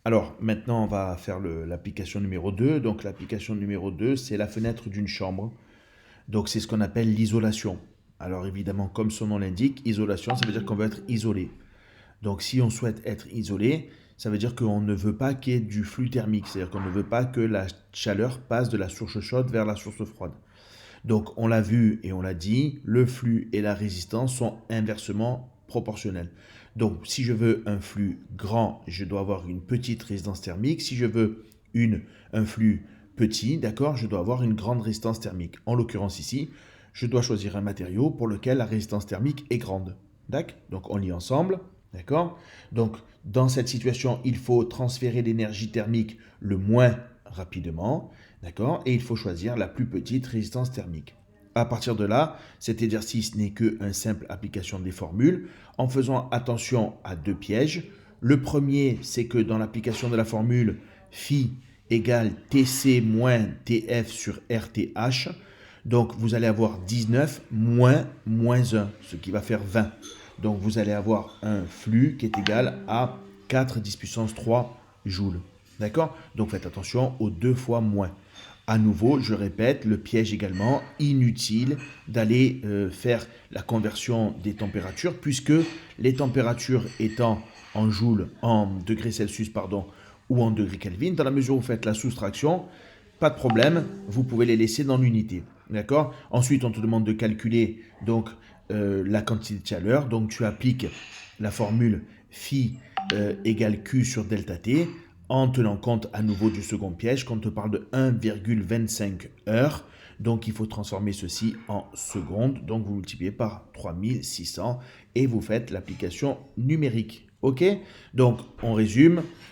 Alors, maintenant, on va faire l'application numéro 2. Donc, l'application numéro 2, c'est la fenêtre d'une chambre. Donc, c'est ce qu'on appelle l'isolation. Alors, évidemment, comme son nom l'indique, isolation, ça veut dire qu'on veut être isolé. Donc, si on souhaite être isolé, ça veut dire qu'on ne veut pas qu'il y ait du flux thermique. C'est-à-dire qu'on ne veut pas que la chaleur passe de la source chaude vers la source froide. Donc, on l'a vu et on l'a dit, le flux et la résistance sont inversement proportionnels. Donc, si je veux un flux grand, je dois avoir une petite résistance thermique. Si je veux un flux petit, d'accord, je dois avoir une grande résistance thermique. En l'occurrence ici, je dois choisir un matériau pour lequel la résistance thermique est grande. D'accord? Donc, on lit ensemble. D'accord? Donc, dans cette situation, il faut transférer l'énergie thermique le moins rapidement. D'accord? Et il faut choisir la plus petite résistance thermique. À partir de là, cet exercice n'est qu'une simple application des formules en faisant attention à deux pièges. Le premier, c'est que dans l'application de la formule phi égale Tc moins Tf sur RTH, donc vous allez avoir 19 moins 1, ce qui va faire 20. Donc vous allez avoir un flux qui est égal à 4 10 puissance 3 joules. D'accord? Donc faites attention aux deux fois moins. À nouveau, je répète, le piège également, inutile d'aller faire la conversion des températures, puisque les températures étant en joules, en degrés Celsius, pardon, ou en degrés Kelvin, dans la mesure où vous faites la soustraction, pas de problème, vous pouvez les laisser dans l'unité. D'accord? Ensuite, on te demande de calculer donc la quantité de chaleur. Donc, tu appliques la formule phi égale Q sur delta T en tenant compte à nouveau du second piège qu'on te parle de 1,25 heures. Donc, il faut transformer ceci en secondes. Donc, vous multipliez par 3600 et vous faites l'application numérique. OK? Donc, on résume.